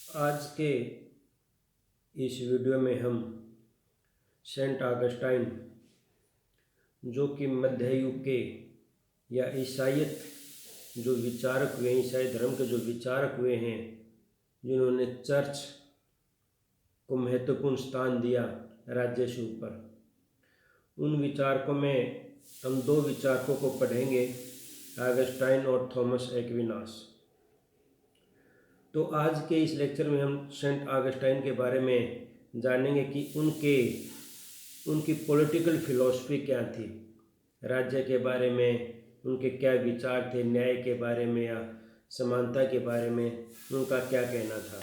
आज के इस वीडियो में हम सेंट ऑगस्टाइन, जो कि मध्य युग के या ईसाइयत जो विचारक हुए, ईसाई धर्म के जो विचारक हुए हैं, जिन्होंने चर्च को महत्वपूर्ण स्थान दिया राज्य से ऊपर, उन विचारकों में हम दो विचारकों को पढ़ेंगे, ऑगस्टाइन और थॉमस एक्विनास। तो आज के इस लेक्चर में हम सेंट ऑगस्टाइन के बारे में जानेंगे कि उनकी पॉलिटिकल फिलॉसफी क्या थी, राज्य के बारे में उनके क्या विचार थे, न्याय के बारे में या समानता के बारे में उनका क्या कहना था।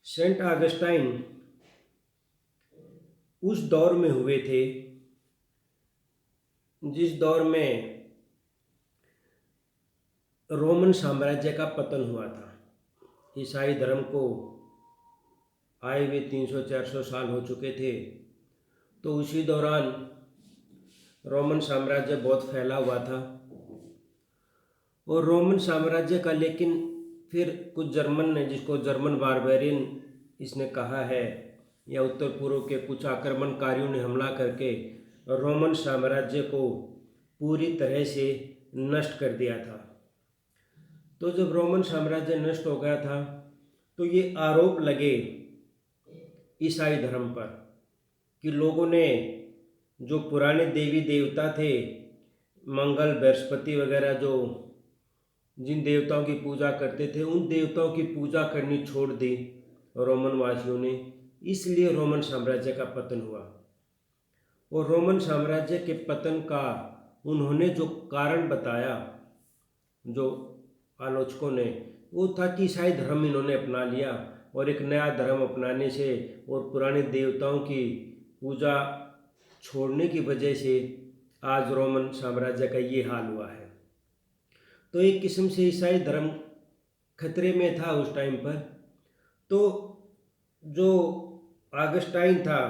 सेंट ऑगस्टाइन उस दौर में हुए थे जिस दौर में रोमन साम्राज्य का पतन हुआ था। ईसाई धर्म को आए हुए 300-400 साल हो चुके थे। तो उसी दौरान रोमन साम्राज्य बहुत फैला हुआ था और रोमन साम्राज्य का, लेकिन फिर कुछ जर्मन ने, जिसको जर्मन बारबेरियन इसने कहा है, या उत्तर पूर्व के कुछ आक्रमणकारियों ने हमला करके रोमन साम्राज्य को पूरी तरह से नष्ट कर दिया था। तो जब रोमन साम्राज्य नष्ट हो गया था तो ये आरोप लगे ईसाई धर्म पर कि लोगों ने जो पुराने देवी देवता थे, मंगल, बृहस्पति वगैरह, जो जिन देवताओं की पूजा करते थे, उन देवताओं की पूजा करनी छोड़ दी रोमन वासियों ने। इसलिए रोमन साम्राज्य का पतन हुआ। और रोमन साम्राज्य के पतन का उन्होंने जो कारण बताया, जो आलोचकों ने, वो था कि ईसाई धर्म इन्होंने अपना लिया और एक नया धर्म अपनाने से और पुराने देवताओं की पूजा छोड़ने की वजह से आज रोमन साम्राज्य का ये हाल हुआ है। तो एक किस्म से ईसाई धर्म खतरे में था उस टाइम पर। तो जो ऑगस्टाइन था,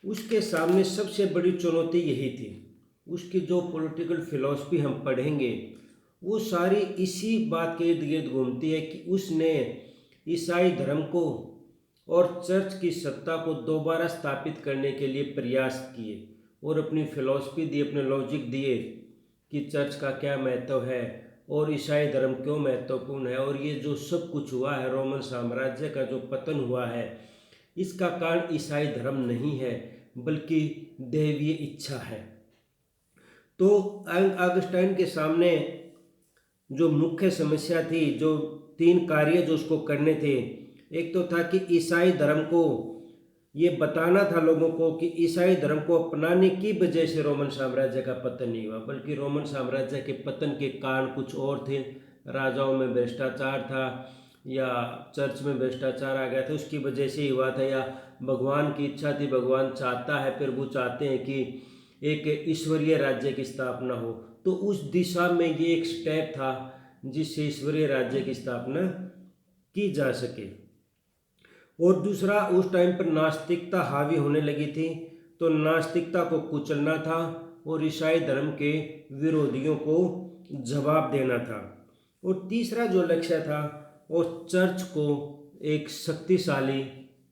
उसके सामने सबसे बड़ी चुनौती यही थी। उसकी जो पॉलिटिकल फिलॉसफी हम पढ़ेंगे वो सारी इसी बात के इर्द गिर्द घूमती है कि उसने ईसाई धर्म को और चर्च की सत्ता को दोबारा स्थापित करने के लिए प्रयास किए और अपनी फिलॉसफी दी, अपने लॉजिक दिए कि चर्च का क्या महत्व है और ईसाई धर्म क्यों महत्वपूर्ण है, और ये जो सब कुछ हुआ है, रोमन साम्राज्य का जो पतन हुआ है, इसका कारण ईसाई धर्म नहीं है बल्कि दैवीय इच्छा है। तो ऑगस्टाइन के सामने जो मुख्य समस्या थी, जो तीन कार्य जो उसको करने थे, एक तो था कि ईसाई धर्म को ये बताना था लोगों को कि ईसाई धर्म को अपनाने की वजह से रोमन साम्राज्य का पतन नहीं हुआ, बल्कि रोमन साम्राज्य के पतन के कारण कुछ और थे। राजाओं में भ्रष्टाचार था या चर्च में भ्रष्टाचार आ गया था, उसकी वजह से ही हुआ था, या भगवान की इच्छा थी, भगवान चाहता है, प्रभु चाहते हैं कि एक ईश्वरीय राज्य की स्थापना हो। तो उस दिशा में ये एक स्टेप था जिससे ईश्वरीय राज्य की स्थापना की जा सके। और दूसरा, उस टाइम पर नास्तिकता हावी होने लगी थी, तो नास्तिकता को कुचलना था और ईसाई धर्म के विरोधियों को जवाब देना था। और तीसरा जो लक्ष्य था वो चर्च को एक शक्तिशाली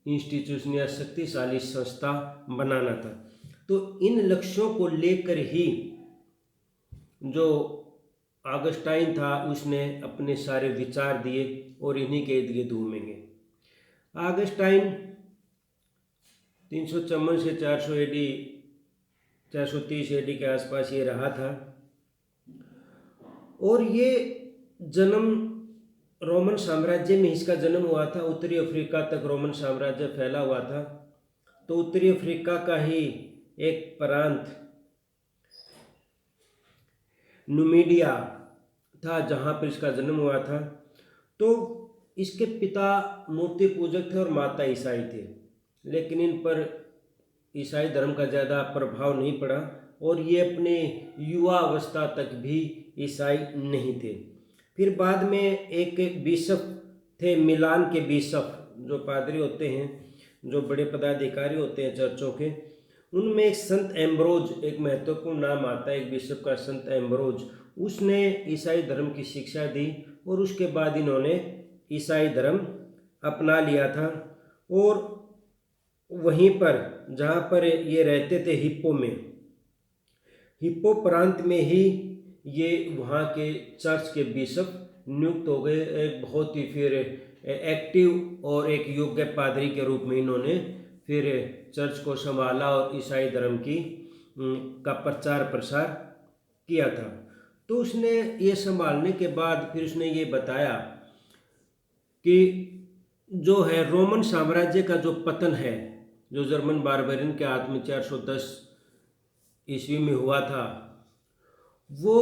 इंस्टीट्यूशन या शक्तिशाली संस्था बनाना था। तो इन लक्ष्यों को लेकर ही जो ऑगस्टाइन था उसने अपने सारे विचार दिए और इन्हीं के इर्द गिर्द घूमेंगे। ऑगस्टाइन 354 से 400 एडी 430 एडी के आसपास ये रहा था और ये जन्म रोमन साम्राज्य में इसका जन्म हुआ था। उत्तरी अफ्रीका तक रोमन साम्राज्य फैला हुआ था। तो उत्तरी अफ्रीका का ही एक प्रांत नुमिडिया था जहाँ पर इसका जन्म हुआ था। तो इसके पिता मूर्ति पूजक थे और माता ईसाई थे, लेकिन इन पर ईसाई धर्म का ज़्यादा प्रभाव नहीं पड़ा और ये अपने युवा अवस्था तक भी ईसाई नहीं थे। फिर बाद में एक बिशप थे, मिलान के बिशप, जो पादरी होते हैं, जो बड़े पदाधिकारी होते हैं चर्चों के, उनमें एक संत एम्ब्रोज, एक महत्वपूर्ण नाम आता है एक बिशप का, संत एम्ब्रोज। उसने ईसाई धर्म की शिक्षा दी और उसके बाद इन्होंने ईसाई धर्म अपना लिया था। और वहीं पर जहाँ पर ये रहते थे हिप्पो प्रांत में ही ये वहाँ के चर्च के बिशप नियुक्त हो गए। एक बहुत ही फिर एक्टिव और एक योग्य पादरी के रूप में इन्होंने फिर चर्च को संभाला और ईसाई धर्म का प्रचार प्रसार किया था। तो उसने ये संभालने के बाद फिर उसने ये बताया कि जो है रोमन साम्राज्य का जो पतन है, जो जर्मन बारबेरियन के हाथ में 410 ईस्वी में हुआ था, वो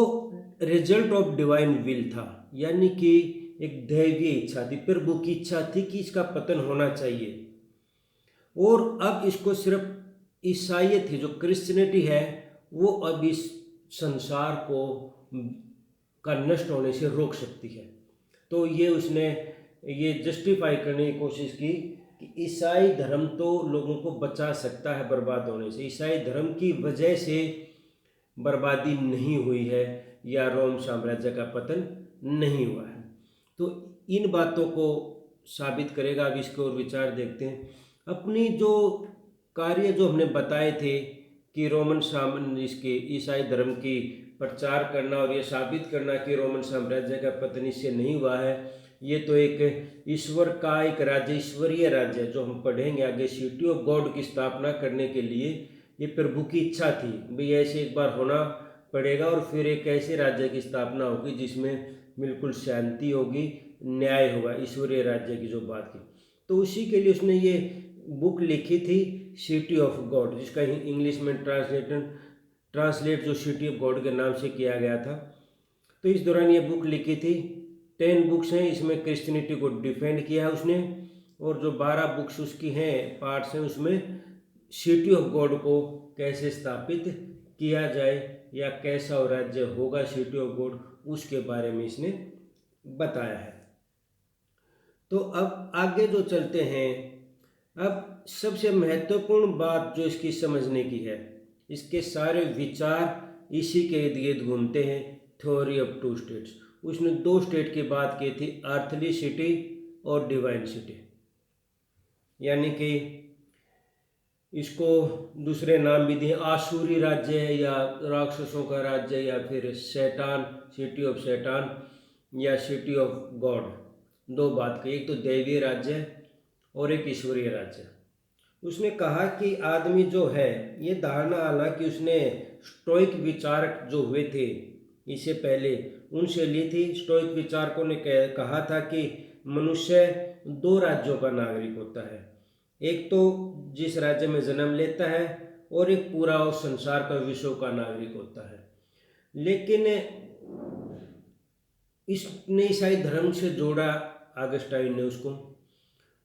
रिजल्ट ऑफ डिवाइन विल था। यानी कि एक दैवीय इच्छा थी, प्रभु की इच्छा थी कि इसका पतन होना चाहिए। और अब इसको सिर्फ ईसाईयत थी, जो क्रिश्चियनिटी है, वो अब इस संसार को का नष्ट होने से रोक सकती है। तो ये उसने ये जस्टिफाई करने की कोशिश की कि ईसाई धर्म तो लोगों को बचा सकता है बर्बाद होने से, ईसाई धर्म की वजह से बर्बादी नहीं हुई है या रोम साम्राज्य का पतन नहीं हुआ है। तो इन बातों को साबित करेगा। अब इसके और विचार देखते हैं। अपनी जो कार्य जो हमने बताए थे कि इसके ईसाई धर्म की प्रचार करना और ये साबित करना कि रोमन साम्राज्य का पतन इससे नहीं हुआ है, ये तो एक ईश्वर का एक राज्य, ईश्वरीय राज्य जो हम पढ़ेंगे आगे, सिटी ऑफ गॉड की स्थापना करने के लिए ये प्रभु की इच्छा थी भाई ऐसे एक बार होना पड़ेगा और फिर एक ऐसे राज्य की स्थापना होगी जिसमें बिल्कुल शांति होगी, न्याय होगा, ईश्वरीय राज्य की जो बात की। तो उसी के लिए उसने ये बुक लिखी थी सिटी ऑफ गॉड, जिसका इंग्लिश में ट्रांसलेट जो सिटी ऑफ गॉड के नाम से किया गया था। तो इस दौरान ये बुक लिखी थी। 10 बुक्स हैं, इसमें क्रिश्चियनिटी को डिफेंड किया है उसने। और जो 12 बुक्स उसकी हैं, पार्ट्स हैं, उसमें सिटी ऑफ गॉड को कैसे स्थापित किया जाए या कैसा राज्य होगा सिटी ऑफ गॉड, उसके बारे में इसने बताया है। तो अब आगे जो चलते हैं, अब सबसे महत्वपूर्ण बात जो इसकी समझने की है, इसके सारे विचार इसी के इर्द गिर्द घूमते हैं, थ्योरी ऑफ 2 स्टेट्स। उसने 2 स्टेट की बात की थी, अर्थली सिटी और डिवाइन सिटी। यानी कि इसको दूसरे नाम भी दिए, आसुरी राज्य या राक्षसों का राज्य, या फिर शैतान, सिटी ऑफ शैतान या सिटी ऑफ गॉड। 2 बात की, एक तो दैवीय राज्य और एक ईश्वरीय राज्य। उसने कहा कि आदमी जो है, ये धारणा हालांकि उसने स्टोइक विचारक जो हुए थे इससे पहले उनसे ली थी। स्टोइक विचारकों ने कहा था कि मनुष्य 2 राज्यों का नागरिक होता है, एक तो जिस राज्य में जन्म लेता है और एक पूरा उस संसार का, विश्व का नागरिक होता है। लेकिन इसने ईसाई धर्म से जोड़ा ऑगस्टाइन ने उसको,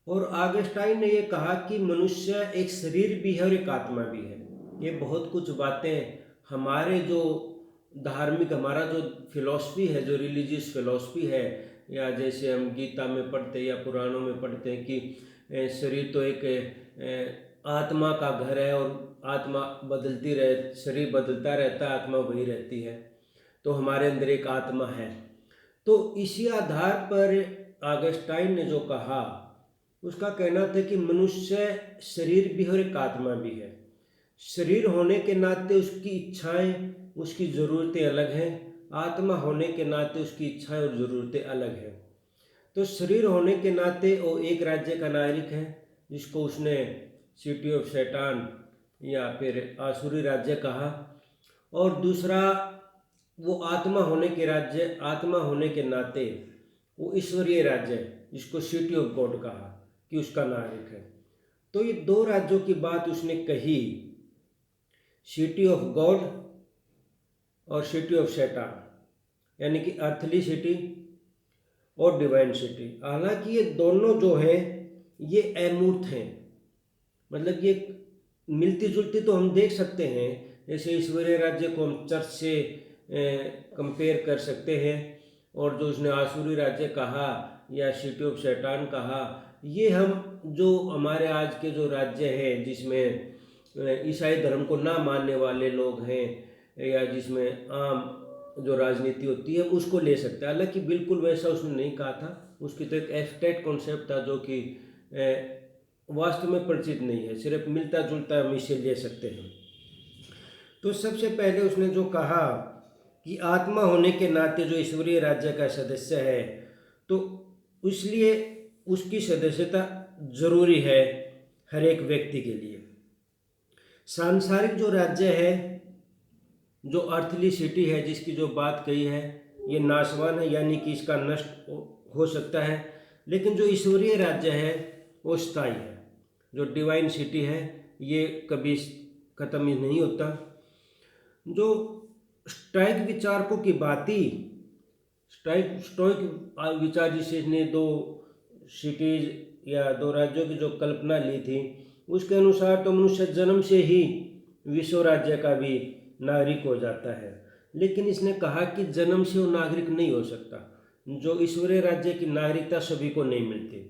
और ऑगस्टाइन ने ये कहा कि मनुष्य एक शरीर भी है और एक आत्मा भी है। ये बहुत कुछ बातें हमारे जो धार्मिक, हमारा जो फिलॉसफी है, जो रिलीजियस फिलॉसफी है, या जैसे हम गीता में पढ़ते हैं या पुराणों में पढ़ते हैं कि शरीर तो एक आत्मा का घर है और आत्मा बदलती रहे, शरीर बदलता रहता है, आत्मा वही रहती है, तो हमारे अंदर एक आत्मा है। तो इसी आधार पर ऑगस्टाइन ने जो कहा, उसका कहना था कि मनुष्य शरीर भी है और एक आत्मा भी है। शरीर होने के नाते उसकी इच्छाएं, उसकी ज़रूरतें अलग हैं, आत्मा होने के नाते उसकी इच्छाएं और ज़रूरतें अलग हैं। तो शरीर होने के नाते वो एक राज्य का नागरिक है जिसको उसने सिटी ऑफ शैतान या फिर आसुरी राज्य कहा, और दूसरा वो आत्मा होने के नाते वो ईश्वरीय राज्य जिसको सिटी ऑफ गॉड कहा कि उसका नागरिक है। तो ये 2 राज्यों की बात उसने कही, सिटी ऑफ गॉड और सिटी ऑफ शैतान, यानी कि अर्थली सिटी और डिवाइन सिटी। हालांकि ये दोनों जो हैं ये अमूर्त हैं, मतलब ये मिलती जुलती तो हम देख सकते हैं, जैसे ईश्वरीय राज्य को हम चर्च से कंपेयर कर सकते हैं, और जो उसने आसुरी राज्य कहा या सिटी ऑफ शैतान कहा, ये हम जो हमारे आज के जो राज्य हैं जिसमें ईसाई धर्म को ना मानने वाले लोग हैं या जिसमें आम जो राजनीति होती है उसको ले सकता है। हालांकि बिल्कुल वैसा उसने नहीं कहा था, उसकी तो एक एब्स्ट्रैक्ट कॉन्सेप्ट था जो कि वास्तव में परिचित नहीं है, सिर्फ मिलता जुलता हम इसे ले सकते हैं। तो सबसे पहले उसने जो कहा कि आत्मा होने के नाते जो ईश्वरीय राज्य का सदस्य है तो इसलिए उसकी सदस्यता जरूरी है हर एक व्यक्ति के लिए। सांसारिक जो राज्य है, जो अर्थली सिटी है जिसकी जो बात कही है, ये नाशवान है, यानी कि इसका नष्ट हो सकता है, लेकिन जो ईश्वरीय राज्य है वो स्थायी है। जो डिवाइन सिटी है ये कभी ख़त्म ही नहीं होता। जो स्टोइक विचारकों की बाती, स्टोइक विचार जिसने दो सिटीज या दो राज्यों की जो कल्पना ली थी, उसके अनुसार तो मनुष्य जन्म से ही विश्व राज्य का भी नागरिक हो जाता है। लेकिन इसने कहा कि जन्म से वो नागरिक नहीं हो सकता। जो ईश्वरीय राज्य की नागरिकता सभी को नहीं मिलती।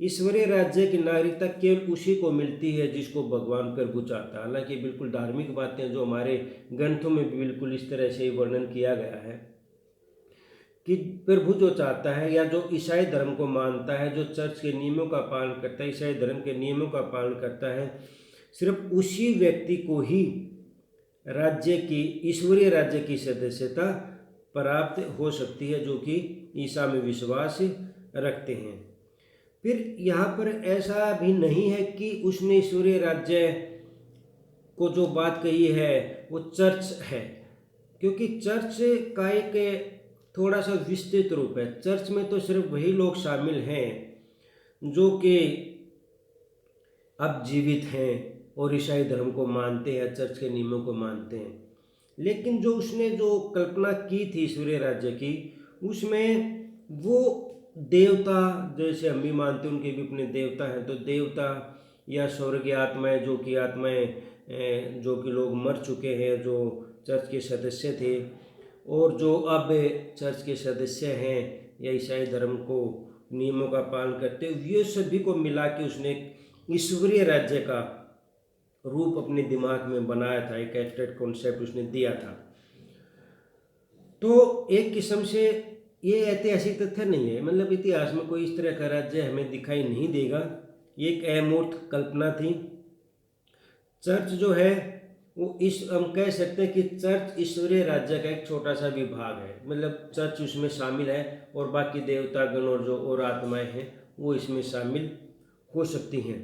ईश्वरीय राज्य की नागरिकता केवल उसी को मिलती है जिसको भगवान प्रभु चाहता है। हालांकि बिल्कुल धार्मिक बातें जो हमारे ग्रंथों में भी बिल्कुल इस तरह से वर्णन किया गया है कि प्रभु जो चाहता है, या जो ईसाई धर्म को मानता है, जो चर्च के नियमों का पालन करता है, ईसाई धर्म के नियमों का पालन करता है, सिर्फ उसी व्यक्ति को ही राज्य की, ईश्वरीय राज्य की सदस्यता प्राप्त हो सकती है जो कि ईसा में विश्वास रखते हैं। फिर यहाँ पर ऐसा भी नहीं है कि उसने ईश्वरीय राज्य को जो बात कही है वो चर्च है, क्योंकि चर्च का एक थोड़ा सा विस्तृत रूप है। चर्च में तो सिर्फ वही लोग शामिल हैं जो कि अब जीवित हैं और ईसाई धर्म को मानते हैं, चर्च के नियमों को मानते हैं। लेकिन जो उसने जो कल्पना की थी ईश्वरीय राज्य की, उसमें वो देवता, जैसे हम भी मानते हैं उनके भी अपने देवता हैं, तो देवता या स्वर्गीय आत्माएं, जो कि आत्माएं जो कि लोग मर चुके हैं, जो चर्च के सदस्य थे और जो अब चर्च के सदस्य हैं या ईसाई धर्म को नियमों का पालन करते, ये सभी को मिला के उसने ईश्वरीय राज्य का रूप अपने दिमाग में बनाया था, एक एब्स्ट्रैक्ट कॉन्सेप्ट उसने दिया था। तो एक किस्म से ये ऐतिहासिक तथ्य नहीं है, मतलब इतिहास में कोई इस तरह का राज्य हमें दिखाई नहीं देगा। ये एक अमूर्त कल्पना थी। चर्च जो है वो हम कह सकते हैं कि चर्च ईश्वरीय राज्य का एक छोटा सा विभाग है, मतलब चर्च उसमें शामिल है और बाकी देवतागण और जो और आत्माएं हैं वो इसमें शामिल हो सकती हैं।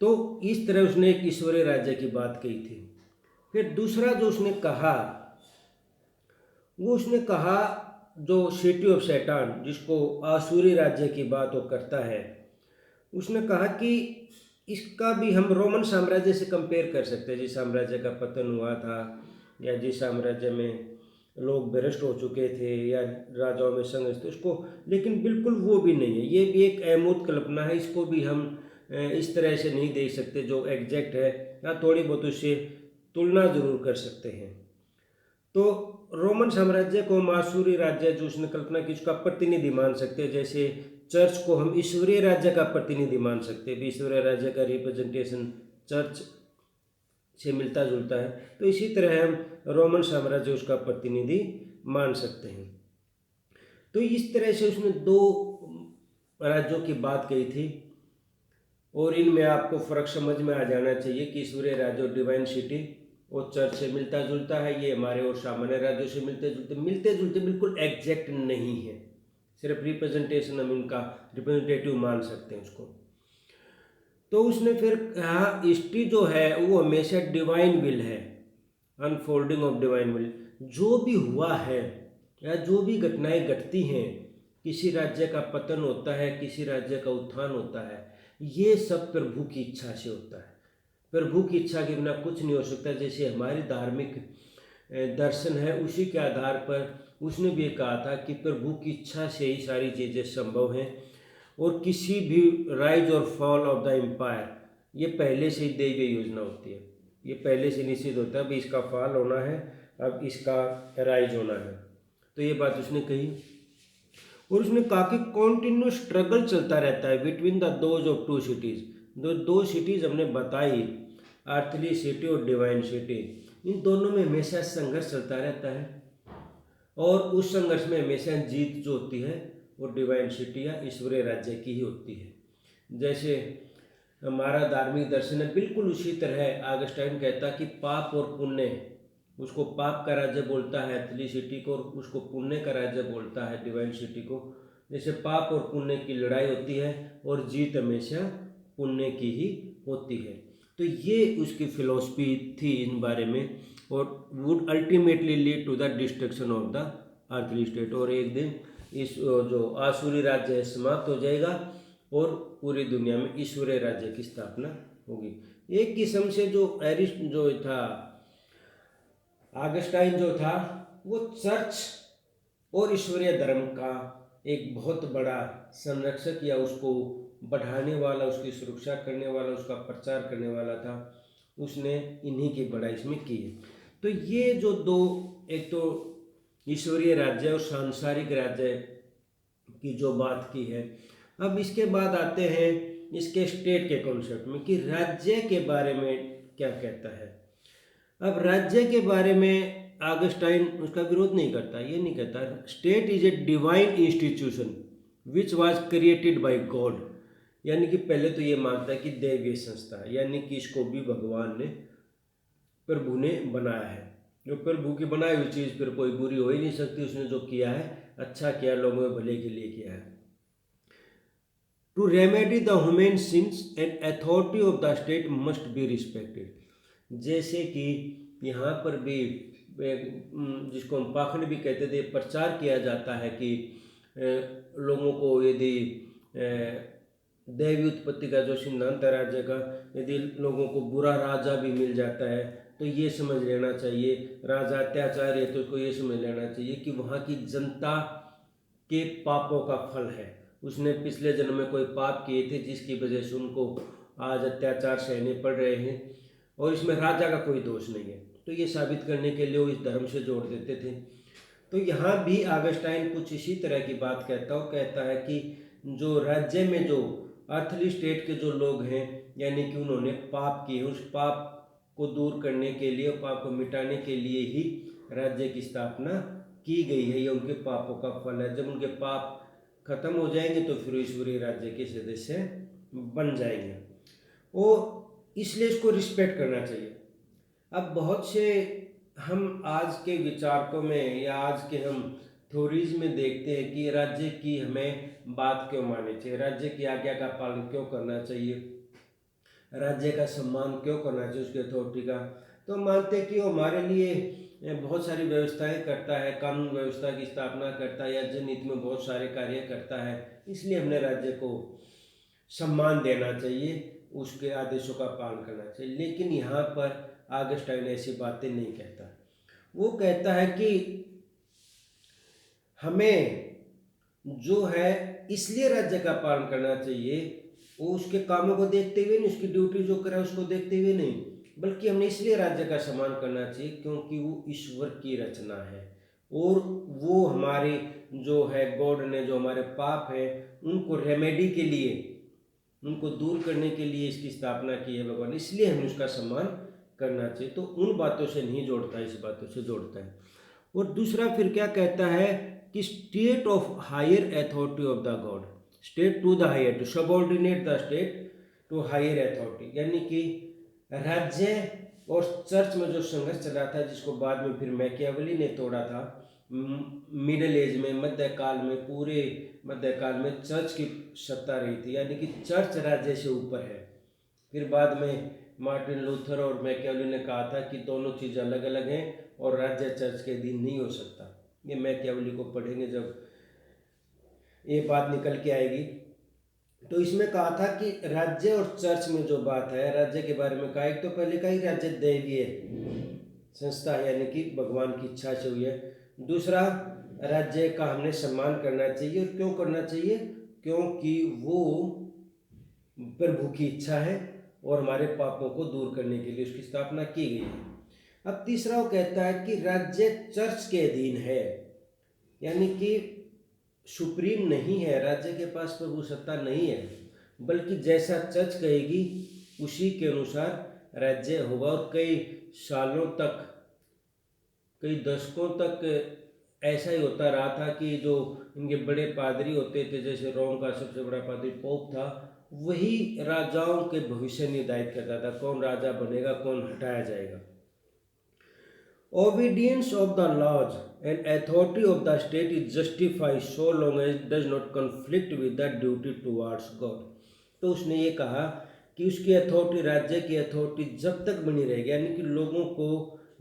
तो इस तरह उसने एक ईश्वरीय राज्य की बात कही थी। फिर दूसरा जो उसने कहा, वो उसने कहा जो सिटी ऑफ शैतान, जिसको आसुरी राज्य की बात वो करता है, उसने कहा कि इसका भी हम रोमन साम्राज्य से कंपेयर कर सकते हैं। जिस साम्राज्य का पतन हुआ था या जिस साम्राज्य में लोग भ्रष्ट हो चुके थे या राजाओं में संघर्ष थे उसको, लेकिन बिल्कुल वो भी नहीं है। ये भी एक अमूर्त कल्पना है, इसको भी हम इस तरह से नहीं देख सकते जो एग्जैक्ट है, या थोड़ी बहुत उससे तुलना जरूर कर सकते हैं। तो रोमन साम्राज्य को मासूरी राज्य जो उसने कल्पना की उसका प्रतिनिधि मान सकते हैं, जैसे चर्च को हम ईश्वरीय राज्य का प्रतिनिधि मान सकते हैं। ईश्वरीय राज्य का रिप्रेजेंटेशन चर्च से मिलता जुलता है, तो इसी तरह हम रोमन साम्राज्य उसका प्रतिनिधि मान सकते हैं। तो इस तरह से उसने दो राज्यों की बात कही थी और इनमें आपको फर्क समझ में आ जाना चाहिए कि ईश्वरीय राज्य और डिवाइन सिटी वो चर्च से मिलता जुलता है, ये हमारे और सामान्य राज्यों से मिलते जुलते बिल्कुल एग्जैक्ट नहीं है, सिर्फ रिप्रेजेंटेशन हम इनका रिप्रेजेंटेटिव मान सकते हैं उसको। तो उसने फिर कहा हिस्ट्री जो है वो हमेशा डिवाइन विल है, अनफोल्डिंग ऑफ डिवाइन विल। जो भी हुआ है या जो भी घटनाएं घटती हैं, किसी राज्य का पतन होता है, किसी राज्य का उत्थान होता है, ये सब प्रभु की इच्छा से होता है। प्रभु की इच्छा के बिना कुछ नहीं हो सकता। जैसे हमारी धार्मिक दर्शन है उसी के आधार पर उसने भी कहा था कि प्रभु की इच्छा से ही सारी चीज़ें संभव हैं और किसी भी राइज और फॉल ऑफ द एम्पायर ये पहले से ही दी गई योजना होती है, ये पहले से निश्चित होता है अभी इसका फॉल होना है, अब इसका राइज होना है। तो ये बात उसने कही और उसने कहा कि कॉन्टिन्यू स्ट्रगल चलता रहता है between the those of two cities. दो सिटीज़ हमने बताई, अर्थली सिटी और डिवाइन सिटी, इन दोनों में हमेशा संघर्ष चलता रहता है। और उस संघर्ष में हमेशा जीत जो होती है वो डिवाइन सिटी या ईश्वरीय राज्य की ही होती है। जैसे हमारा धार्मिक दर्शन है, बिल्कुल उसी तरह ऑगस्टाइन कहता कि पाप और पुण्य, उसको पाप का राज्य बोलता है एर्थली सिटी को, और उसको पुण्य का राज्य बोलता है डिवाइन सिटी को। जैसे पाप और पुण्य की लड़ाई होती है और जीत हमेशा पुण्य की ही होती है। तो ये उसकी फिलॉसफी थी इन बारे में, और would ultimately lead to the destruction of the earthly state. और एक दिन इस जो आसुरी राज्य है समाप्त हो जाएगा और पूरी दुनिया में ईश्वरीय राज्य की स्थापना होगी। एक किस्म से जो जो था ऑगस्टाइन जो था वो चर्च और ईश्वरीय धर्म का एक बहुत बड़ा संरक्षक या उसको बढ़ाने वाला, उसकी सुरक्षा करने वाला, उसका प्रचार करने वाला था। उसने इन्हीं की बड़ाई इसमें की है। तो ये जो दो, एक तो ईश्वरीय राज्य और सांसारिक राज्य की जो बात की है, अब इसके बाद आते हैं इसके स्टेट के कॉन्सेप्ट में कि राज्य के बारे में क्या कहता है। अब राज्य के बारे में ऑगस्टाइन उसका विरोध नहीं करता, ये नहीं कहता state is a divine institution which was created by God, यानी कि पहले तो ये मानता है कि दैवीय संस्था, यानी कि इसको भी भगवान ने, प्रभु ने बनाया है। जो प्रभु की बनाई हुई चीज़ फिर कोई बुरी हो ही नहीं सकती, उसने जो किया है अच्छा किया, लोगों के भले के लिए किया है। To remedy the human sins and authority of the state must be respected, जैसे कि यहाँ पर भी जिसको हम पाखंड भी कहते थे, प्रचार किया जाता है कि लोगों को यदि दैवी उत्पत्ति का जो सिद्धांत है राज्य का, यदि लोगों को बुरा राजा भी मिल जाता है तो ये समझ लेना चाहिए, राजा अत्याचारी है तो उसको ये समझ लेना चाहिए कि वहाँ की जनता के पापों का फल है, उसने पिछले जन्म में कोई पाप किए थे जिसकी वजह से उनको आज अत्याचार सहने पड़ रहे हैं, और इसमें राजा का कोई दोष नहीं है। तो ये साबित करने के लिए वो इस धर्म से जोड़ देते थे। तो यहाँ भी ऑगस्टाइन कुछ इसी तरह की बात कहता है कि जो राज्य में जो अर्थली स्टेट के जो लोग हैं, यानी कि उन्होंने पाप किए, उस पाप को दूर करने के लिए, पाप को मिटाने के लिए ही राज्य की स्थापना की गई है। ये उनके पापों का फल है। जब उनके पाप खत्म हो जाएंगे तो फिर ईश्वरीय राज्य के सदस्य बन जाएंगे, और इसलिए इसको रिस्पेक्ट करना चाहिए। अब बहुत से हम आज के विचारकों में या आज के हम थ्योरीज में देखते हैं कि राज्य की हमें बात क्यों माननी चाहिए, राज्य की आज्ञा का पालन क्यों करना चाहिए, राज्य का सम्मान क्यों करना चाहिए, उसके अथॉरिटी का। तो मानते हैं कि वो हमारे लिए बहुत सारी व्यवस्थाएं करता है, कानून व्यवस्था की स्थापना करता है या जनहित में बहुत सारे कार्य करता है, इसलिए हमने राज्य को सम्मान देना चाहिए, उसके आदेशों का पालन करना चाहिए। लेकिन यहाँ पर ऑगस्टाइन ऐसी बातें नहीं कहता। वो कहता है कि हमें जो है इसलिए राज्य का पालन करना चाहिए, वो उसके कामों को देखते हुए नहीं, उसकी ड्यूटी जो करे उसको देखते हुए नहीं, बल्कि हमने इसलिए राज्य का सम्मान करना चाहिए क्योंकि वो ईश्वर की रचना है, और वो हमारे जो है गॉड ने जो हमारे पाप है उनको रेमेडी के लिए, उनको दूर करने के लिए इसकी स्थापना की है भगवान, इसलिए हमें उसका सम्मान करना चाहिए। तो उन बातों से नहीं जोड़ता, इस बातों से जोड़ता है। और दूसरा फिर क्या कहता है कि state of higher authority of the god, state to the higher, to subordinate the state to higher authority, यानी कि राज्य और चर्च में जो संघर्ष चला था, जिसको बाद में फिर मैकियावेली ने तोड़ा था मिडिल एज में, मध्यकाल में, पूरे मध्यकाल में चर्च की सत्ता रही थी, यानी कि चर्च राज्य से ऊपर है। फिर बाद में मार्टिन लूथर और मैकियावेली ने कहा था कि दोनों चीज़ अलग अलग हैं और राज्य चर्च के अधीन नहीं हो सकता। ये मैकियावेली को पढ़ेंगे जब ये बात निकल के आएगी। तो इसमें कहा था कि राज्य और चर्च में जो बात है राज्य के बारे में कहा, एक तो पहले का ही राज्य दैवीय संस्था है, यानी कि भगवान की इच्छा से हुई है। दूसरा, राज्य का हमने सम्मान करना चाहिए, और क्यों करना चाहिए, क्योंकि वो प्रभु की इच्छा है और हमारे पापों को दूर करने के लिए उसकी स्थापना की गई है। अब तीसरा वो कहता है कि राज्य चर्च के अधीन है, यानी कि सुप्रीम नहीं है, राज्य के पास प्रभु सत्ता नहीं है, बल्कि जैसा चर्च कहेगी उसी के अनुसार राज्य होगा। और कई सालों तक, कई दशकों तक ऐसा ही होता रहा था कि जो इनके बड़े पादरी होते थे, जैसे रोम का सबसे बड़ा पादरी पोप था, वही राजाओं के भविष्य निर्धारित करता था, कौन राजा बनेगा, कौन हटाया जाएगा। Obedience of the laws and authority of the state is justified so long as it does not conflict with the duty towards God। तो उसने ये कहा कि उसकी अथॉरिटी, राज्य की अथॉरिटी जब तक बनी रहेगी, यानी कि लोगों को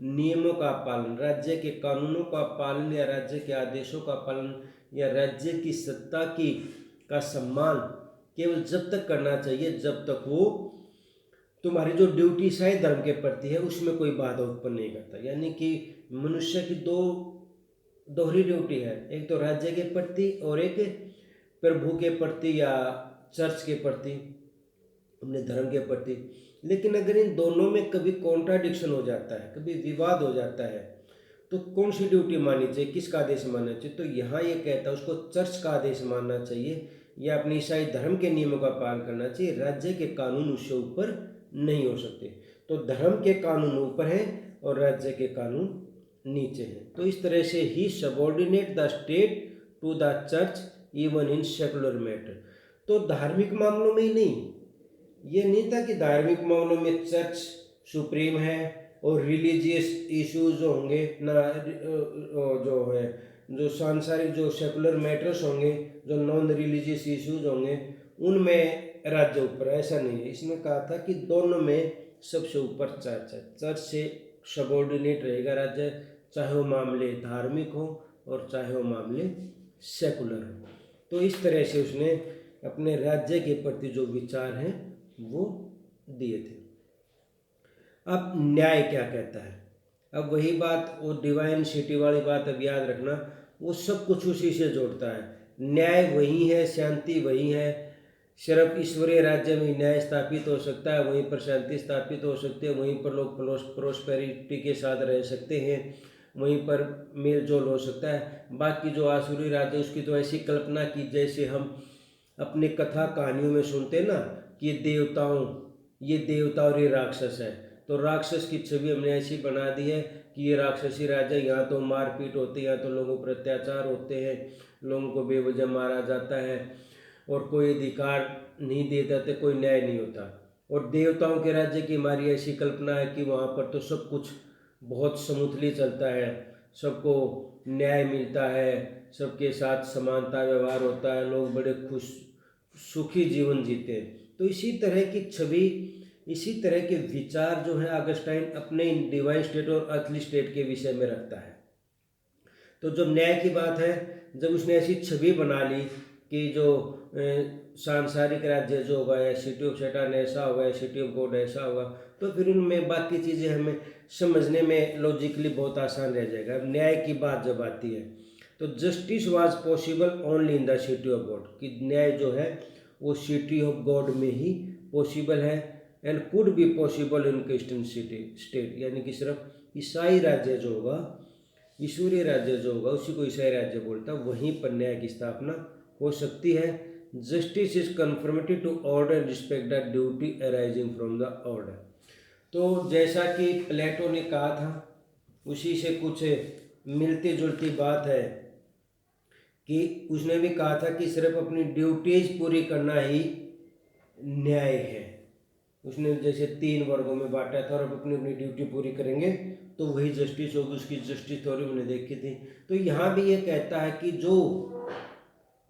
नियमों का पालन, राज्य के कानूनों का पालन या राज्य के आदेशों का पालन या राज्य की सत्ता की का सम्मान केवल जब तक करना चाहिए जब तक वो तुम्हारी जो ड्यूटी है धर्म के प्रति है उसमें कोई बाधा उत्पन्न नहीं करता। यानी कि मनुष्य की दो दोहरी ड्यूटी है, एक तो राज्य के प्रति और एक प्रभु के प्रति या चर्च के प्रति, अपने धर्म के प्रति। लेकिन अगर इन दोनों में कभी कॉन्ट्राडिक्शन हो जाता है, कभी विवाद हो जाता है, तो कौन सी ड्यूटी माननी चाहिए, किसका आदेश मानना चाहिए? तो यहाँ ये कहता है उसको चर्च का आदेश मानना चाहिए या अपने ईसाई धर्म के नियमों का पालन करना चाहिए। राज्य के कानून उससे ऊपर नहीं हो सकते। तो धर्म के कानून ऊपर है और राज्य के कानून नीचे हैं। तो इस तरह से ही subordinate the state to the church even in secular matter. तो धार्मिक मामलों में ही नहीं, ये नहीं था कि धार्मिक मामलों में चर्च सुप्रीम है और रिलीजियस इश्यूज जो होंगे ना, जो है जो सांसारिक जो सेकुलर मैटर्स होंगे, जो नॉन रिलीजियस इश्यूज होंगे, उनमें राज्य ऊपर। ऐसा नहीं है। इसने कहा था कि दोनों में सबसे ऊपर चर्च है, चर्च से सबॉर्डिनेट रहेगा राज्य, चाहे वो मामले धार्मिक हो और चाहे वो मामले सेकुलर हो। तो इस तरह से उसने अपने राज्य के प्रति जो विचार हैं वो दिए थे। अब न्याय क्या कहता है? अब वही बात, वो डिवाइन सिटी वाली बात अब याद रखना, वो सब कुछ उसी से जोड़ता है। न्याय वही है, शांति वही है। सिर्फ ईश्वरीय राज्य में न्याय स्थापित हो सकता है, वहीं पर शांति स्थापित हो सकती है, वहीं पर लोग प्रोस्पेरिटी के साथ रह सकते हैं, वहीं पर मेल जोल हो सकता है। बाकी जो आसुरी राज्य, उसकी तो ऐसी कल्पना की जैसे हम अपने कथा कहानियों में सुनते ना कि ये देवता और ये राक्षस है। तो राक्षस की छवि हमने ऐसी बना दी है कि ये राक्षसी राज्य, यहाँ तो मारपीट होती है, यहाँ तो लोगों पर अत्याचार होते हैं, लोगों को बेवजह मारा जाता है और कोई अधिकार नहीं दे देते, कोई न्याय नहीं होता। और देवताओं के राज्य की हमारी ऐसी कल्पना है कि वहाँ पर तो सब कुछ बहुत स्मूथली चलता है, सबको न्याय मिलता है, सबके साथ समानता व्यवहार होता है, लोग बड़े खुश सुखी जीवन जीते हैं। तो इसी तरह की छवि, इसी तरह के विचार जो है ऑगस्टाइन अपने डिवाइन स्टेट और अर्थली स्टेट के विषय में रखता है। तो जब न्याय की बात है, जब उसने ऐसी छवि बना ली कि जो सांसारिक राज्य जो होगा या सिटी ऑफ सैटर्न ऐसा होगा या सिटी ऑफ गॉड ऐसा होगा, तो फिर उनमें बाकी चीज़ें हमें समझने में लॉजिकली बहुत आसान रह जाएगा। अब न्याय की बात जब आती है तो justice was possible only in the city of God, कि न्याय जो है वो सिटी ऑफ गॉड में ही पॉसिबल है, and could be possible in Christian city state, यानी कि सिर्फ ईसाई राज्य जो होगा, ईश्वरीय राज्य जो होगा उसी को ईसाई राज्य बोलता है, वहीं पर न्याय की स्थापना हो सकती है। Justice is conformity to order, respect the duty arising from the order. तो जैसा कि प्लेटो ने कहा था, उसी से कुछ मिलती जुलती बात है कि उसने भी कहा था कि सिर्फ अपनी ड्यूटीज पूरी करना ही न्याय है। उसने जैसे 3 वर्गों में बांटा था, और अपनी अपनी ड्यूटी पूरी करेंगे तो वही जस्टिस होगी। उसकी जस्टिस थ्योरी मैंने देखी थी। तो यहाँ भी ये कहता है कि जो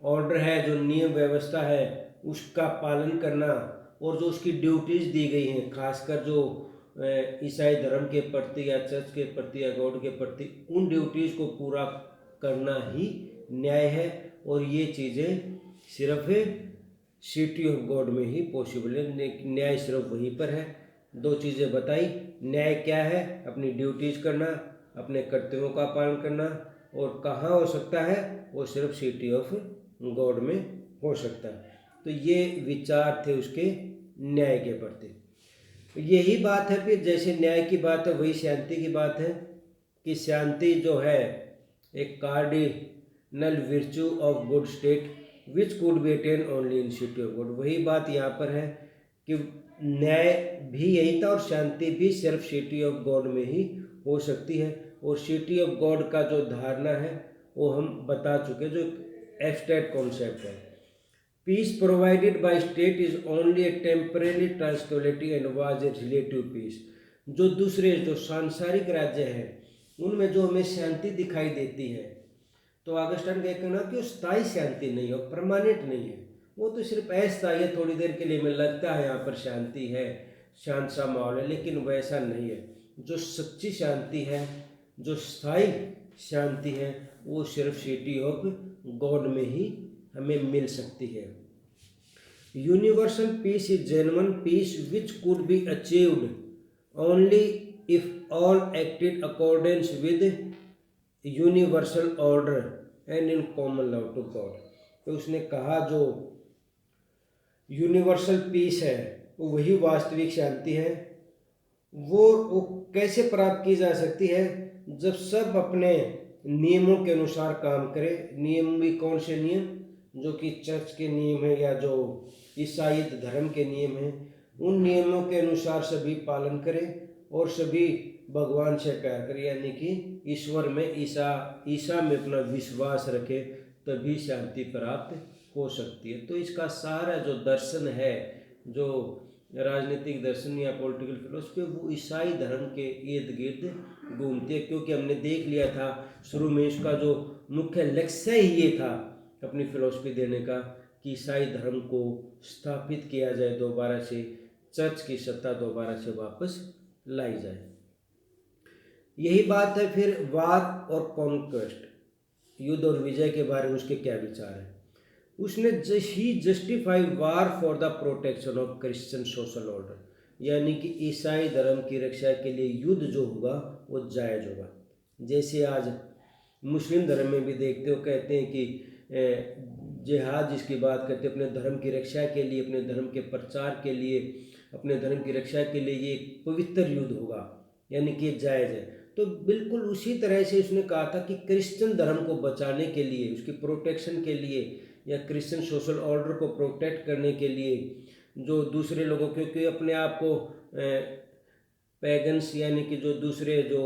ऑर्डर है, जो नियम व्यवस्था है, उसका पालन करना, और जो उसकी ड्यूटीज दी गई हैं, खासकर जो ईसाई धर्म के प्रति या चर्च के प्रति या गॉड के प्रति, उन ड्यूटीज को पूरा करना ही न्याय है। और ये चीज़ें सिर्फ सिटी ऑफ गॉड में ही पॉसिबल है। न्याय सिर्फ वहीं पर है। 2 चीज़ें बताई। न्याय क्या है? अपनी ड्यूटीज करना, अपने कर्तव्यों का पालन करना। और कहाँ हो सकता है? वो सिर्फ सिटी ऑफ गॉड में हो सकता है। तो ये विचार थे उसके न्याय के प्रति। यही बात है फिर, जैसे न्याय की बात है वही शांति की बात है, कि शांति जो है एक cardinal virtue of good state which could be attain only in city of God. वही बात यहाँ पर है कि न्याय भी यही था और शांति भी सिर्फ सिटी ऑफ गॉड में ही हो सकती है। और सिटी ऑफ गॉड का जो धारणा है वो हम बता चुके, जो एब्स्ट्रैक्ट कॉन्सेप्ट है। Peace provided by state is only a temporary tranquility and was a relative peace. जो दूसरे जो सांसारिक राज्य हैं उनमें जो हमें शांति दिखाई देती है, तो ऑगस्टाइन का कहना कि वो स्थायी शांति नहीं है, परमानेंट नहीं है, वो तो सिर्फ अस्थायी है, थोड़ी देर के लिए हमें लगता है यहाँ पर शांति है, शांत सा माहौल है, लेकिन वैसा नहीं है। जो सच्ची शांति है, जो स्थायी शांति है, वो सिर्फ सिटी ऑफ गॉड में ही हमें मिल सकती है। Universal peace is genuine peace which could be achieved only if all acted accordance with universal order and in common love to god. तो उसने कहा जो यूनिवर्सल पीस है वो वही वास्तविक शांति है। वो कैसे प्राप्त की जा सकती है? जब सब अपने नियमों के अनुसार काम करें। नियम भी कौन से नियम? जो कि चर्च के नियम है या जो ईसाई धर्म के नियम हैं, उन नियमों के अनुसार सभी पालन करें और सभी भगवान से प्यार करें, यानी कि ईश्वर में, ईसा में अपना विश्वास रखे, तभी शांति प्राप्त हो सकती है। तो इसका सारा जो दर्शन है, जो राजनीतिक दर्शन या पॉलिटिकल फिलोसफी, वो ईसाई धर्म के इर्द गिर्द घूमती है, क्योंकि हमने देख लिया था शुरू में इसका जो मुख्य लक्ष्य ही ये था अपनी फिलोसफी देने का कि ईसाई धर्म को स्थापित किया जाए दोबारा से, चर्च की सत्ता दोबारा से वापस लाई जाए। यही बात है फिर वार और कॉन्क्वेस्ट, युद्ध और विजय के बारे में उसके क्या विचार है। उसने ही justify war for the protection of Christian social order, यानी कि ईसाई धर्म की रक्षा के लिए युद्ध जो होगा वो जायज़ होगा। जैसे आज मुस्लिम धर्म में भी देखते हो, कहते हैं कि जिहाद जिसकी बात करते हैं, अपने धर्म की रक्षा के लिए, अपने धर्म के प्रचार के लिए, अपने धर्म की रक्षा के लिए ये पवित्र युद्ध होगा, यानी कि जायज़ है। तो बिल्कुल उसी तरह से उसने कहा था कि क्रिश्चियन धर्म को बचाने के लिए, उसकी प्रोटेक्शन के लिए, या क्रिश्चियन सोशल ऑर्डर को प्रोटेक्ट करने के लिए, जो दूसरे लोगों, क्योंकि अपने आप को पैगन्स यानी कि जो दूसरे जो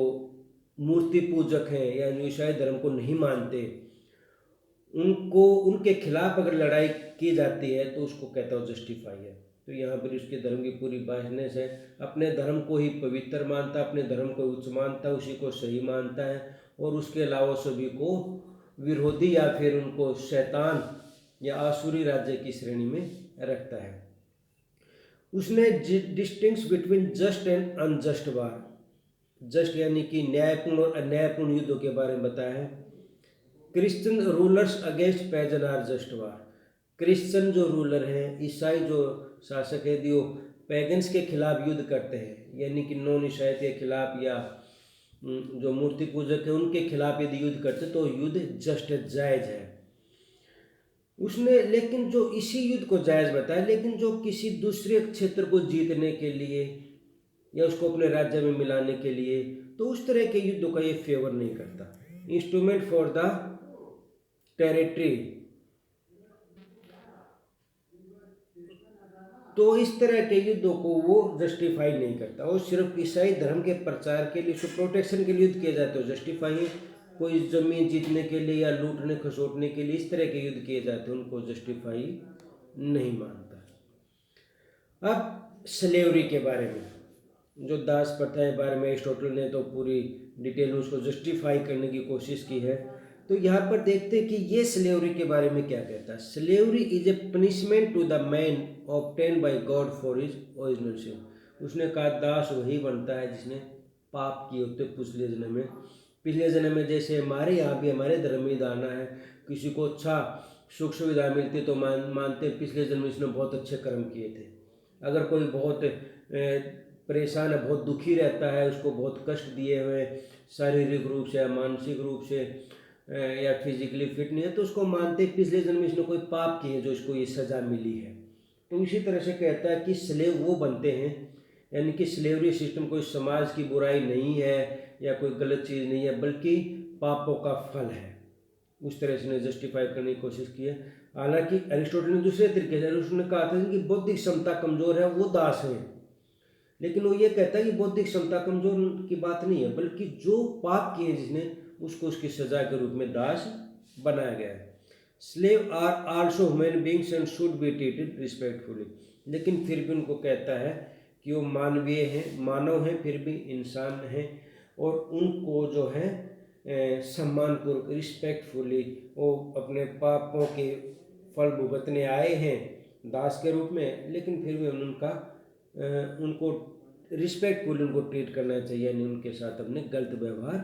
मूर्ति पूजक हैं या ईसाई धर्म को नहीं मानते, उनको उनके खिलाफ अगर लड़ाई की जाती है तो उसको कहता हो जस्टिफाई है। तो यहाँ पर उसके धर्म की पूरी बाइजनेस है। अपने धर्म को ही पवित्र मानता है, अपने धर्म को उच्च मानता है, उसी को सही मानता है, और उसके अलावा सभी को विरोधी या फिर उनको शैतान या आसुरी राज्य की श्रेणी में रखता है। उसने distinct between just and unjust war, just यानी कि न्यायपूर्ण और अन्यायपूर्ण युद्धों के बारे में बताया है। Christian rulers against pagan are just war, Christian जो रूलर हैं, ईसाई जो शासक है, जो पैगन्स के खिलाफ युद्ध करते हैं, यानी कि नॉन ईसाई के खिलाफ या जो मूर्ति पूजक है उनके खिलाफ यदि युद्ध करते तो युद्ध जस्ट जायज़ है। उसने लेकिन जो इसी युद्ध को जायज़ बताया, लेकिन जो किसी दूसरे क्षेत्र को जीतने के लिए या उसको अपने राज्य में मिलाने के लिए, तो उस तरह के युद्धों का ये फेवर नहीं करता। इंस्ट्रूमेंट फॉर द टेरिटरी, तो इस तरह के युद्धों को वो जस्टिफाई नहीं करता। वो सिर्फ ईसाई धर्म के प्रचार के लिए, उसको प्रोटेक्शन के लिए युद्ध किए जाते हो जस्टिफाई है। कोई ज़मीन जीतने के लिए या लूटने खसोटने के लिए इस तरह के युद्ध किए जाते हैं, उनको जस्टिफाई नहीं मानता। अब स्लेवरी के बारे में, जो दास प्रथा के बारे में एरिस्टोटल ने तो पूरी डिटेल में उसको जस्टिफाई करने की कोशिश की है। तो यहाँ पर देखते हैं कि ये स्लेवरी के बारे में क्या कहता है। Slavery is a punishment to the man obtain by God for his original sin. उसने कहा दास वही बनता है जिसने पाप किए होते पिछले जन्म में। पिछले जन्म में जैसे हमारे यहाँ भी, हमारे धर्म में दाना है, किसी को अच्छा सुख सुविधा मिलती है तो मानते पिछले जन्म में इसने बहुत अच्छे कर्म किए थे। अगर कोई बहुत परेशान है, बहुत दुखी रहता है, उसको बहुत कष्ट दिए हुए शारीरिक रूप से या मानसिक रूप से या फिजिकली फिट नहीं है, तो उसको मानते पिछले जन्म में इसने कोई पाप किए जो इसको ये सज़ा मिली है। तो इसी तरह से कहता है कि स्लेव वो बनते हैं, यानी कि स्लेवरी सिस्टम कोई समाज की बुराई नहीं है या कोई गलत चीज़ नहीं है, बल्कि पापों का फल है। उस तरह से जस्टिफाई करने की कोशिश की है। हालांकि अरिस्टोटल ने दूसरे तरीके से, उसने कहा था कि बौद्धिक क्षमता कमज़ोर है वो दास है, लेकिन वो ये कहता है कि बौद्धिक क्षमता कमज़ोर की बात नहीं है, बल्कि जो पाप किए जिसने उसको उसकी सज़ा के रूप में दास बनाया गया है। Slave are also human beings and should be treated respectfully, लेकिन फिर भी उनको कहता है कि वो मानवीय हैं, मानव हैं, फिर भी इंसान हैं, और उनको जो है सम्मानपूर्वक रिस्पेक्टफुली वो अपने पापों के फल भुगतने आए हैं दास के रूप में, लेकिन फिर भी उनको रिस्पेक्टफुली उनको ट्रीट करना चाहिए, यानी उनके साथ अपने गलत व्यवहार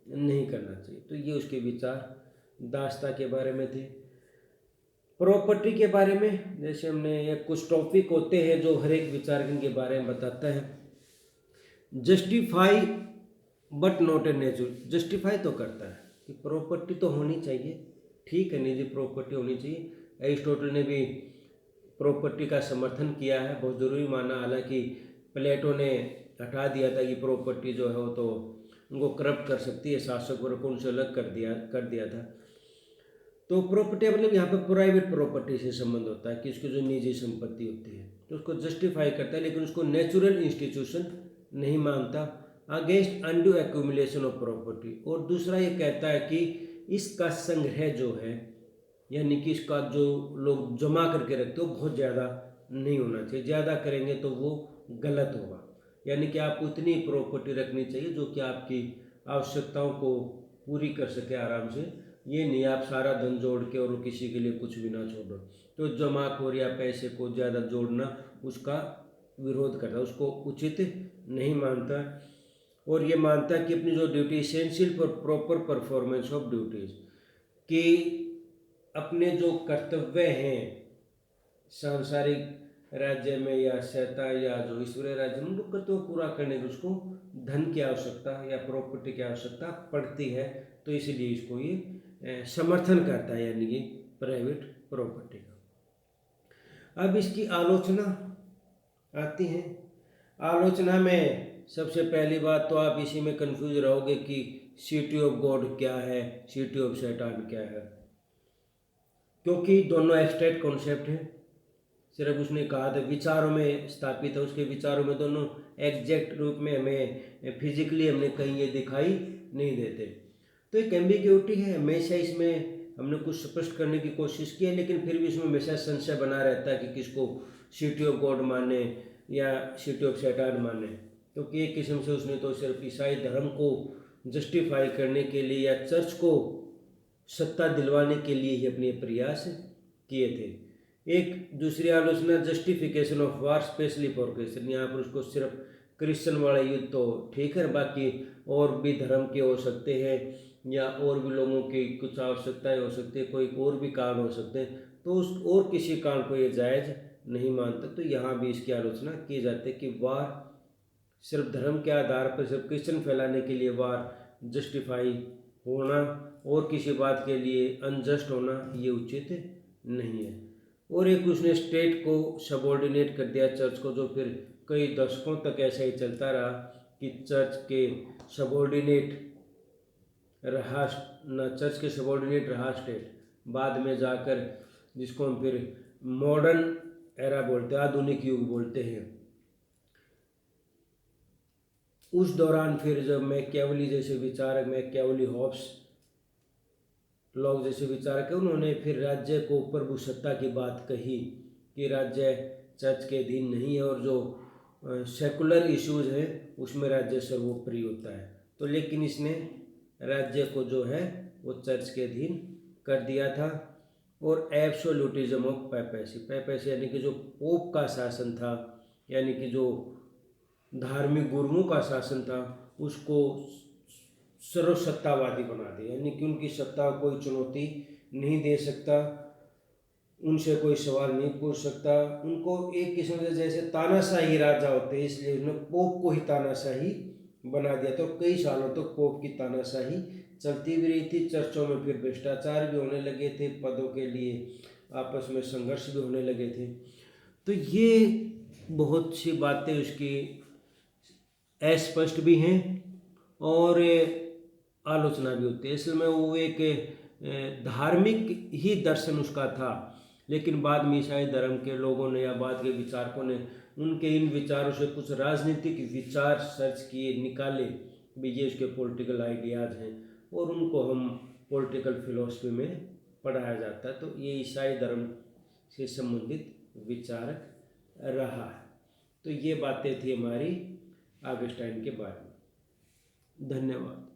नहीं करना चाहिए। तो ये उसके विचार दासता के बारे में थे। प्रॉपर्टी के बारे में जैसे हमने ये कुछ टॉपिक होते हैं जो हर एक विचारक के बारे में बताता है। Justify but not a natural, justify तो करता है कि प्रॉपर्टी तो होनी चाहिए, ठीक है, निजी प्रॉपर्टी होनी चाहिए। एरिस्टोटल ने भी प्रॉपर्टी का समर्थन किया है, बहुत ज़रूरी माना। हालांकि प्लेटो ने हटा दिया था कि प्रॉपर्टी जो है वो तो उनको करप्ट कर सकती है, शासक वर्ग को उनसे अलग कर दिया था। तो प्रॉपर्टी मतलब यहाँ पे प्राइवेट प्रॉपर्टी से संबंध होता है कि उसकी जो निजी संपत्ति होती है, तो उसको जस्टिफाई करता है, लेकिन उसको नेचुरल इंस्टीट्यूशन नहीं मानता। Against undue accumulation of property, और दूसरा ये कहता है कि इसका संग्रह जो है, यानी कि इसका जो लोग जमा करके रखते हो बहुत ज़्यादा नहीं होना चाहिए, ज़्यादा करेंगे तो वो गलत होगा। यानी कि आपको इतनी प्रॉपर्टी रखनी चाहिए जो कि आपकी आवश्यकताओं को पूरी कर सके आराम से, ये नहीं आप सारा धन जोड़ के और किसी के लिए कुछ भी ना छोड़ो। तो जमाखोर या पैसे को ज़्यादा जोड़ना उसका विरोध करता है, उसको उचित नहीं मानता। और ये मानता है कि अपनी जो duty essential for proper performance of duties, कि अपने जो कर्तव्य हैं सांसारिक राज्य में या सत्ता या जो ईश्वरीय राज्य में, उनको कर्तव्य पूरा करने की उसको धन की आवश्यकता या प्रॉपर्टी की आवश्यकता पड़ती है, तो इसीलिए इसको ये समर्थन करता है, यानी कि प्राइवेट प्रॉपर्टी का। अब इसकी आलोचना आती है। आलोचना में सबसे पहली बात तो आप इसी में कंफ्यूज रहोगे कि सिटी ऑफ गॉड क्या है, सिटी ऑफ शैतान क्या है, क्योंकि दोनों एब्स्ट्रैक्ट कॉन्सेप्ट हैं। सिर्फ उसने कहा था विचारों में स्थापित है, उसके विचारों में दोनों एग्जैक्ट रूप में हमें फिजिकली हमने कहीं ये दिखाई नहीं देते। तो एक एम्बिग्यूटी है, हमेशा इसमें हमने कुछ स्पष्ट करने की कोशिश की है, लेकिन फिर भी इसमें हमेशा संशय बना रहता है कि किसको सिटी ऑफ गॉड माने या सिटी ऑफ शैतान माने, क्योंकि एक किस्म से उसने तो सिर्फ ईसाई धर्म को जस्टिफाई करने के लिए या चर्च को सत्ता दिलवाने के लिए ही अपने प्रयास किए थे। एक दूसरी आलोचना justification of war specially for Christian, यहाँ पर उसको सिर्फ क्रिश्चियन वाला युद्ध तो ठीक है, बाकी और भी धर्म के हो सकते हैं या और भी लोगों की कुछ आवश्यकताएं हो सकती है, कोई और भी कारण हो सकते हैं, तो उस और किसी कारण को ये जायज़ नहीं मानता। तो यहाँ भी इसकी आलोचना की जाती है कि वार सिर्फ धर्म के आधार पर सिर्फ क्रिश्चियन फैलाने के लिए वार जस्टिफाई होना और किसी बात के लिए अनजस्ट होना ये उचित नहीं है। और एक उसने स्टेट को सबॉर्डिनेट कर दिया चर्च को, जो फिर कई दशकों तक ऐसा ही चलता रहा कि चर्च के सबॉर्डिनेट रहा न चर्च के सबॉर्डिनेट रहा स्टेट। बाद में जाकर जिसको हम फिर मॉडर्न एरा बोलते हैं, आधुनिक युग बोलते हैं, उस दौरान फिर जब मैकियावेली जैसे विचारक, मैकियावेली, हॉब्स, लोग जैसे विचारक है, उन्होंने फिर राज्य को प्रभु सत्ता की बात कही कि राज्य चर्च के अधीन नहीं है और जो सेकुलर इश्यूज हैं उसमें राज्य सर्वोपरि होता है। तो लेकिन इसने राज्य को जो है वो चर्च के अधीन कर दिया था। और एब्सोल्यूटिज्म ऑफ पेपेसी, पेपेसी यानी कि जो पोप का शासन था, यानी कि जो धार्मिक गुरुओं का शासन था, उसको सर्वसत्तावादी बना दिया, यानी कि उनकी सत्ता को कोई चुनौती नहीं दे सकता, उनसे कोई सवाल नहीं पूछ सकता। उनको एक किस्म से जैसे तानाशाही राजा होते हैं, इसलिए उन्होंने पोप को ही तानाशाही बना दिया। तो कई सालों तक तो पोप की तानाशाही चलती भी रही थी। चर्चों में फिर भ्रष्टाचार भी होने लगे थे, पदों के लिए आपस में संघर्ष भी होने लगे थे। तो ये बहुत सी बातें उसकी अस्पष्ट भी हैं और आलोचना भी होती है। इसमें वो एक धार्मिक ही दर्शन उसका था, लेकिन बाद में ईसाई धर्म के लोगों ने या बाद के विचारकों ने उनके इन विचारों से कुछ राजनीतिक विचार सर्च किए, निकाले भी, ये उसके पॉलिटिकल आइडियाज़ हैं और उनको हम पॉलिटिकल फिलॉसफी में पढ़ाया जाता। तो ये ईसाई धर्म से संबंधित विचारक रहा है। तो ये बातें थी हमारी ऑगस्टाइन के बारे में। धन्यवाद।